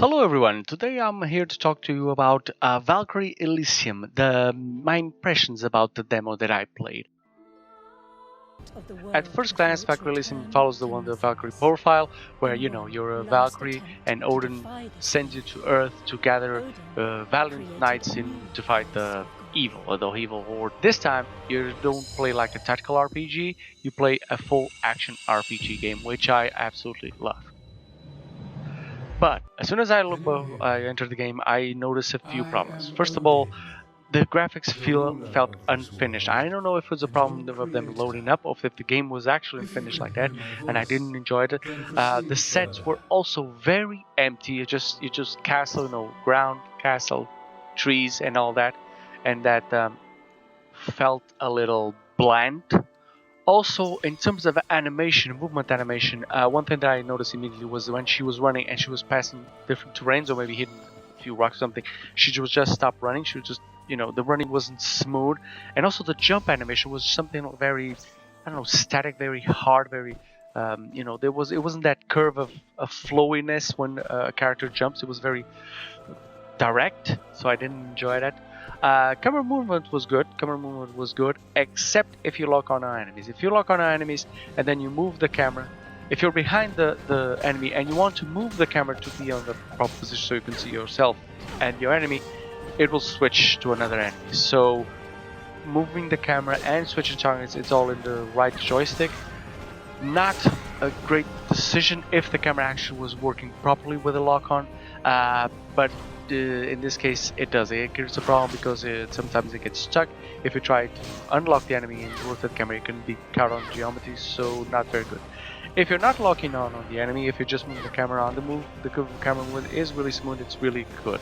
Hello everyone, today I'm here to talk to you about Valkyrie Elysium, my impressions about the demo that I played. At first glance, Valkyrie Elysium follows the Valkyrie Profile, where you're a Valkyrie and Odin sends you to Earth to gather valiant knights to fight the evil horde. This time, you don't play like a tactical RPG, you play a full action RPG game, which I absolutely love. But as soon as I enter the game, I noticed a few problems. First of all, the graphics felt unfinished. I don't know if it was a problem of them loading up or if the game was actually finished like that, and I didn't enjoy it. The sets were also very empty. You just castle, ground, castle, trees, and all that, and that felt a little bland. Also, in terms of animation, movement animation, one thing that I noticed immediately was when she was running and she was passing different terrains or maybe hitting a few rocks or something, she would just stop running. She would just, the running wasn't smooth. And also the jump animation was something very, static, very hard, very, it wasn't that curve of flowiness when a character jumps. It was very direct, so I didn't enjoy that. Camera movement was good, except if you lock on our enemies. If you lock on our enemies and then you move the camera, if you're behind the enemy and you want to move the camera to be on the proper position so you can see yourself and your enemy, it will switch to another enemy. So moving the camera and switching targets, it's all in the right joystick. Not a great decision if the camera actually was working properly with the lock on, but in this case it does. It creates a problem because sometimes it gets stuck. If you try to unlock the enemy and work with the camera, it can be caught on geometry, so not very good. If you're not locking on the enemy, if you just move the camera on the move, the camera movement is really smooth, it's really good.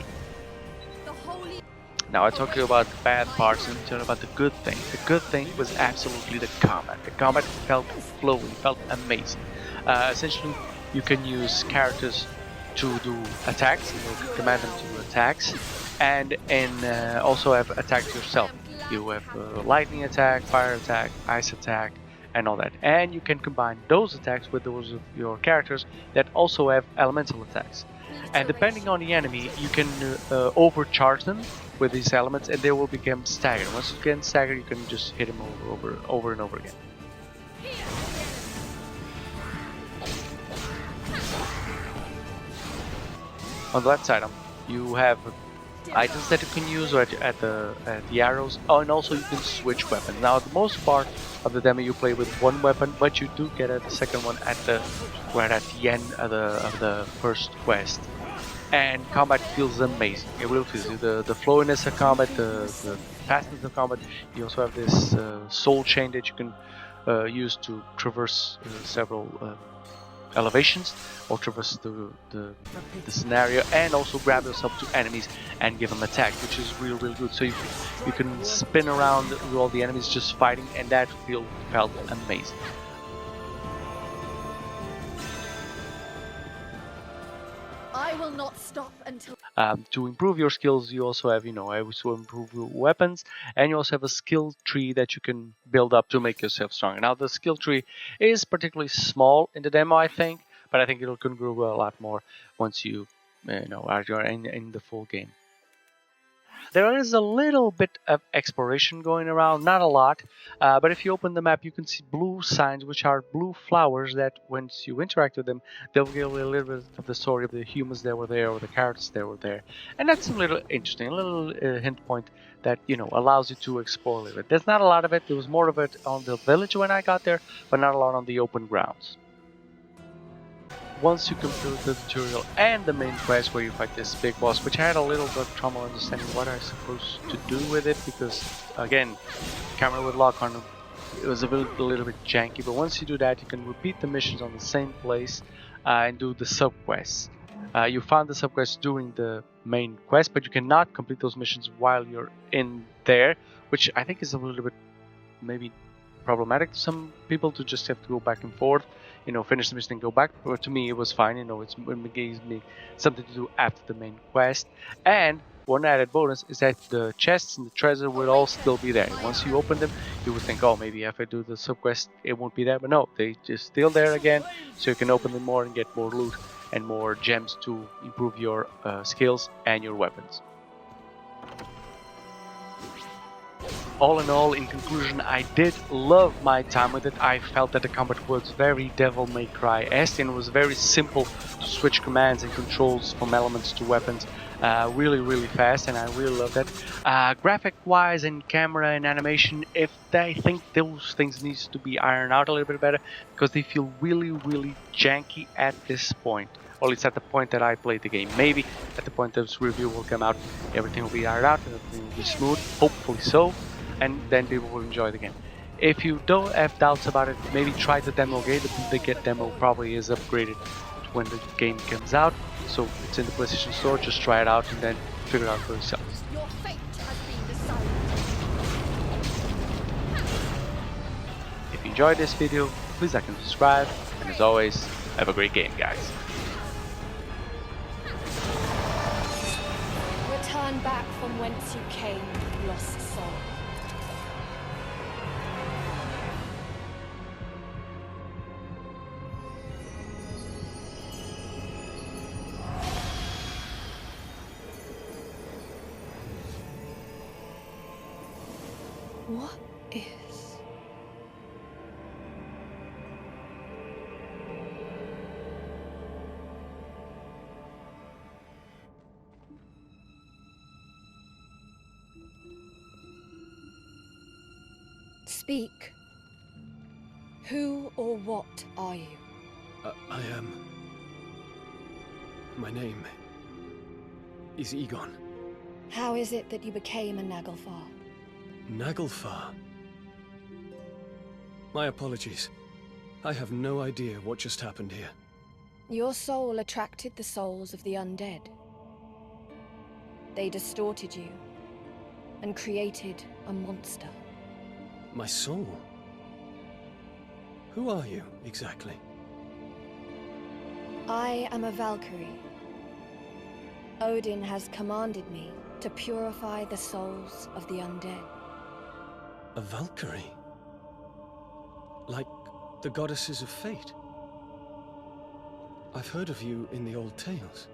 Now I talked to you about the bad parts and tell you about the good thing. The good thing was absolutely the combat. The combat felt flowy, felt amazing. Essentially, you can use characters to do attacks, you can command them to do attacks, and also have attacks yourself. You have lightning attack, fire attack, ice attack, and all that. And you can combine those attacks with those of your characters that also have elemental attacks. And depending on the enemy, you can overcharge them with these elements, and they will become staggered. Once you get staggered, you can just hit them over and over again. On the left side, you have items that you can use at the arrows. Oh, and also you can switch weapons. Now, the most part of the demo you play with one weapon, but you do get a second one at the end of the first quest. And combat feels amazing. It really feels the flowiness of combat, the fastness of combat. You also have this soul chain that you can use to traverse several elevations or traverse the scenario, and also grab yourself to enemies and give them attack, which is really good. So you can spin around with all the enemies just fighting, and that felt amazing. I will not stop until to improve your skills, you also have, also improve your weapons, and you also have a skill tree that you can build up to make yourself stronger. Now, the skill tree is particularly small in the demo, I think, but I think it can grow a lot more once you, are in the full game. There is a little bit of exploration going around, not a lot, but if you open the map, you can see blue signs, which are blue flowers that once you interact with them, they'll give you a little bit of the story of the humans that were there or the characters that were there. And that's a little interesting, a little hint point that, allows you to explore a little bit. There's not a lot of it. There was more of it on the village when I got there, but not a lot on the open grounds. Once you complete the tutorial and the main quest where you fight this big boss, which I had a little bit of trouble understanding what I'm supposed to do with it, because again, camera would lock on, it was a little bit janky. But once you do that, you can repeat the missions on the same place and do the sub-quests. You found the sub-quests during the main quest, but you cannot complete those missions while you're in there, which I think is a little bit maybe problematic to some people, to just have to go back and forth, finish the mission and go back. But to me, it was fine. It gives me something to do after the main quest. And one added bonus is that the chests and the treasure will all still be there. Once you open them, you would think, oh, maybe if I do the sub quest, it won't be there. But no, they just still there again, so you can open them more and get more loot and more gems to improve your skills and your weapons. All in all, in conclusion, I did love my time with it. I felt that the combat was very Devil May Cry-esque and was very simple to switch commands and controls from elements to weapons really fast, and I really loved that. Graphic-wise and camera and animation, I think those things needs to be ironed out a little bit better because they feel really janky at this point. Or at least at the point that I played the game. Maybe at the point this review will come out, everything will be ironed out and everything will be smooth, hopefully so. And then people will enjoy the game. If you don't have doubts about it, maybe try the demo game. The Get demo probably is upgraded when the game comes out, so it's in the PlayStation Store. Just try it out and then figure it out for yourselves. Your fate has been decided. If you enjoyed this video, please like and subscribe. And as always, have a great game, guys. Return back from whence you came, lost soul. What is... Speak. Who or what are you? I am... My name is Egon. How is it that you became a Naglfar? Naglfar? My apologies. I have no idea what just happened here. Your soul attracted the souls of the undead. They distorted you and created a monster. My soul? Who are you, exactly? I am a Valkyrie. Odin has commanded me to purify the souls of the undead. A Valkyrie? Like the goddesses of fate? I've heard of you in the old tales.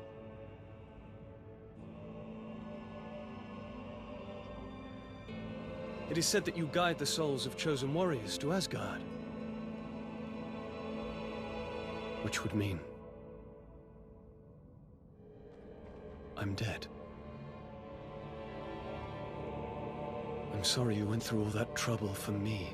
It is said that you guide the souls of chosen warriors to Asgard. Which would mean... I'm dead. I'm sorry you went through all that trouble for me.